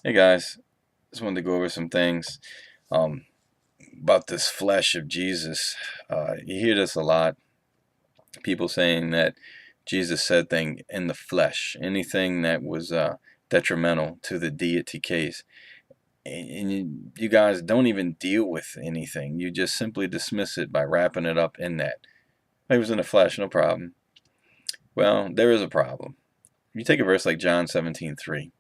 Hey guys, just wanted to go over some things um, about this flesh of Jesus. You hear this a lot. People saying that Jesus said thing in the flesh, anything that was detrimental to the deity case. And you guys don't even deal with anything. You just simply dismiss it by wrapping it up in that. It was in the flesh, no problem. Well, there is a problem. You take a verse like John 17:3.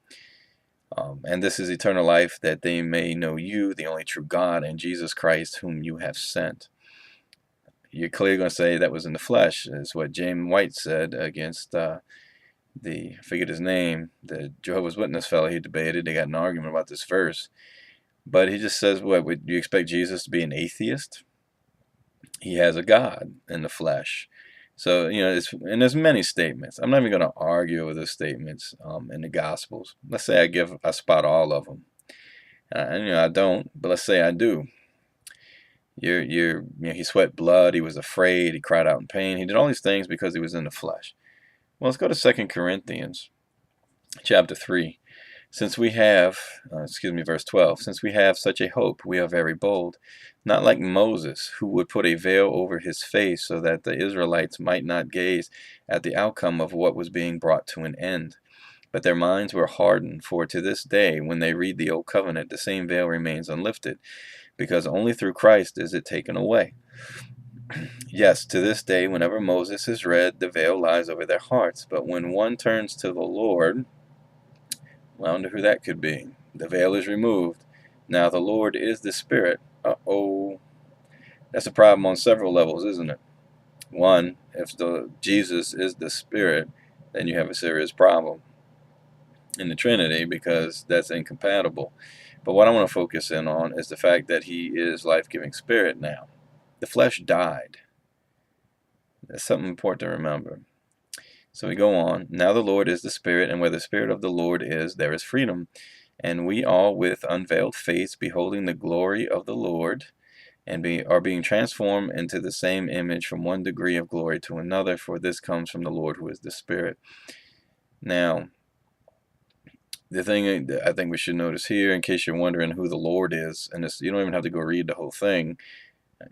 And this is eternal life, that they may know you, the only true God, and Jesus Christ, whom you have sent. You're clearly going to say that was in the flesh, is what James White said against I forget his name, the Jehovah's Witness fellow he debated. They got an argument about this verse. But he just says, what, would you expect Jesus to be an atheist? He has a God in the flesh. So, and there's many statements. I'm not even going to argue over those statements in the Gospels. Let's say I spot all of them. I don't, but let's say I do. He sweat blood. He was afraid. He cried out in pain. He did all these things because he was in the flesh. Well, let's go to 2 Corinthians chapter 3. Since we have, verse 12, since we have such a hope, we are very bold, not like Moses, who would put a veil over his face so that the Israelites might not gaze at the outcome of what was being brought to an end. But their minds were hardened, for to this day, when they read the Old Covenant, the same veil remains unlifted, because only through Christ is it taken away. Yes, to this day, whenever Moses is read, the veil lies over their hearts. But when one turns to the Lord, I wonder who that could be. The veil is removed. Now the Lord is the Spirit. Uh-oh. That's a problem on several levels, isn't it? One, if Jesus is the Spirit, then you have a serious problem in the Trinity, because that's incompatible. But what I want to focus in on is the fact that he is life-giving spirit now. The flesh died. That's something important to remember. So we go on. Now the Lord is the Spirit, and where the Spirit of the Lord is, there is freedom. And we all, with unveiled face, beholding the glory of the Lord, and are being transformed into the same image from one degree of glory to another, for this comes from the Lord who is the Spirit. Now, the thing I think we should notice here, in case you're wondering who the Lord is, and you don't even have to go read the whole thing,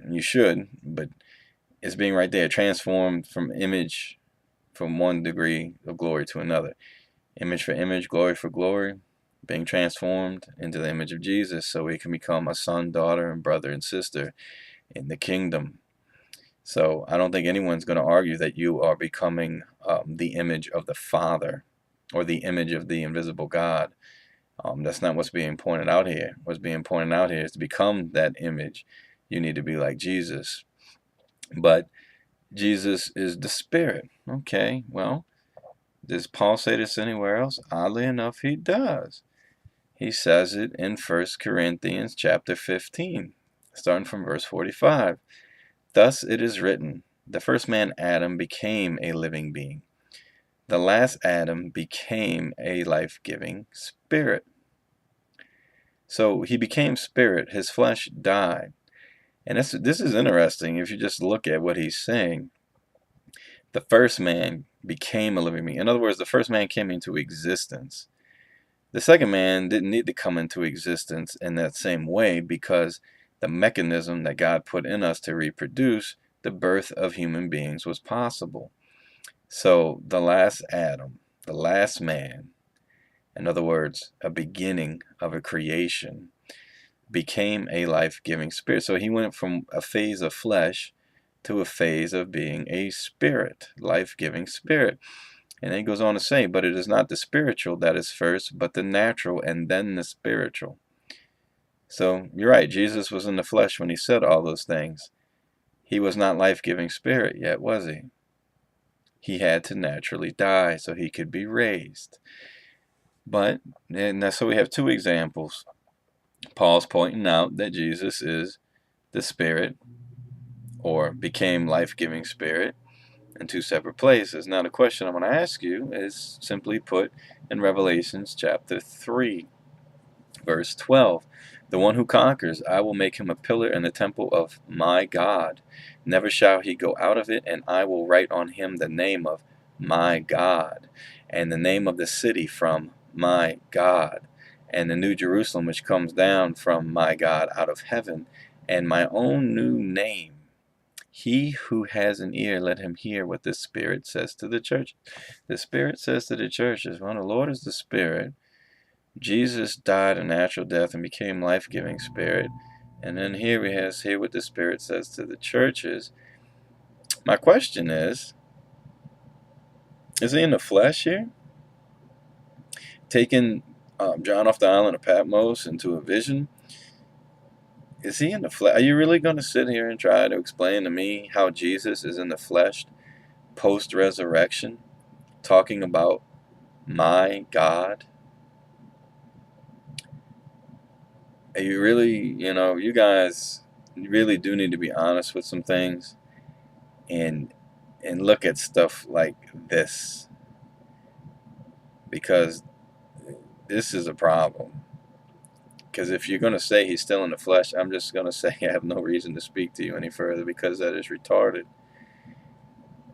you should, but it's being right there, transformed from image, from one degree of glory to another. Image for image, glory for glory, being transformed into the image of Jesus so we can become a son, daughter, and brother and sister in the kingdom. So I don't think anyone's going to argue that you are becoming the image of the Father or the image of the invisible God. That's not what's being pointed out here. What's being pointed out here is to become that image, you need to be like Jesus. But Jesus is the Spirit. Okay, well, does Paul say this anywhere else? Oddly enough, he does. He says it in 1 Corinthians chapter 15, starting from verse 45. Thus it is written, the first man, Adam, became a living being. The last Adam became a life-giving spirit. So he became spirit. His flesh died. And this is interesting if you just look at what he's saying. The first man became a living being. In other words, the first man came into existence. The second man didn't need to come into existence in that same way, because the mechanism that God put in us to reproduce the birth of human beings was possible. So the last Adam, the last man, in other words, a beginning of a creation, became a life-giving spirit. So he went from a phase of flesh to a phase of being a spirit, life-giving spirit. And then he goes on to say, but it is not the spiritual that is first, but the natural, and then the spiritual. So you're right, Jesus was in the flesh when he said all those things. He was not life-giving spirit yet, was he? He had to naturally die so he could be raised. And so we have two examples. Paul's pointing out that Jesus is the Spirit, or became life-giving spirit, in two separate places. Now the question I'm going to ask you is simply put in Revelations chapter 3, verse 12. The one who conquers, I will make him a pillar in the temple of my God. Never shall he go out of it, and I will write on him the name of my God, and the name of the city from my God, and the new Jerusalem which comes down from my God out of heaven, and my own new name. He who has an ear, let him hear what the Spirit says to the church. The Spirit says to the churches, well, the Lord is the Spirit. Jesus died a natural death and became life-giving Spirit. And then here we have here what the Spirit says to the churches. My question is he in the flesh here? Taking John off the island of Patmos into a vision? Is he in the flesh? Are you really going to sit here and try to explain to me how Jesus is in the flesh post-resurrection, talking about my God? Are you really, you guys really do need to be honest with some things and look at stuff like this, because this is a problem. Because if you're going to say he's still in the flesh, I'm just going to say I have no reason to speak to you any further, because that is retarded.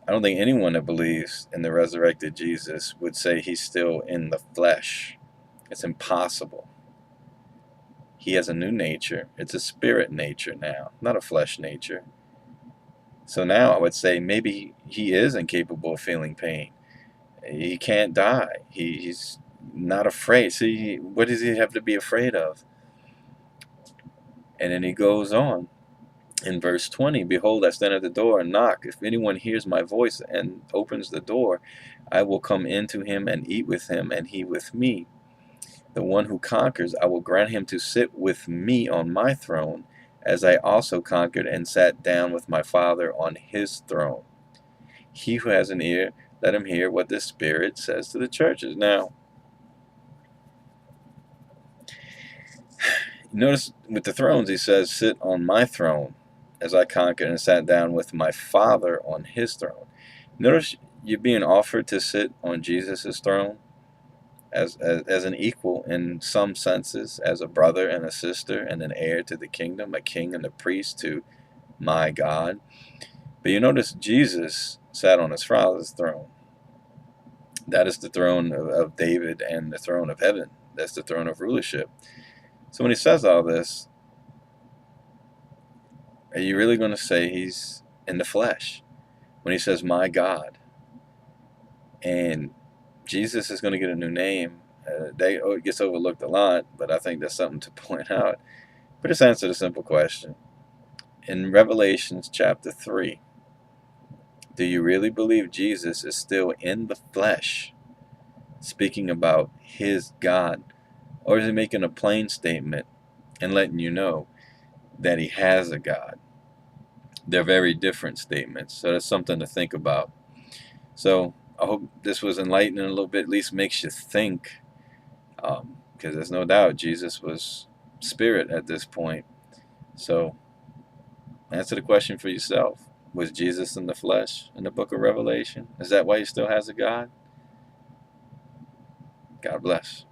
I don't think anyone that believes in the resurrected Jesus would say he's still in the flesh. It's impossible. He has a new nature. It's a spirit nature now, not a flesh nature. So now I would say maybe he is incapable of feeling pain. He can't die. He's not afraid. See, what does he have to be afraid of? And then he goes on in verse 20, behold, I stand at the door and knock. If anyone hears my voice and opens the door, I will come into him and eat with him, and he with me. The one who conquers, I will grant him to sit with me on my throne, as I also conquered and sat down with my Father on his throne. He who has an ear, let him hear what the Spirit says to the churches. Now, notice with the thrones, he says, sit on my throne, as I conquered and sat down with my Father on his throne. Notice you're being offered to sit on Jesus' throne as an equal in some senses, as a brother and a sister and an heir to the kingdom, a king and a priest to my God. But you notice Jesus sat on his Father's throne. That is the throne of David and the throne of heaven. That's the throne of rulership. So when he says all this, are you really going to say he's in the flesh? When he says, my God, and Jesus is going to get a new name, it gets overlooked a lot, but I think that's something to point out. But just answer the simple question. In Revelation chapter 3, do you really believe Jesus is still in the flesh, speaking about his God? Or is he making a plain statement and letting you know that he has a God? They're very different statements, so that's something to think about. So I hope this was enlightening a little bit, at least makes you think, because there's no doubt Jesus was spirit at this point. So answer the question for yourself. Was Jesus in the flesh in the book of Revelation? Is that why he still has a God? God bless.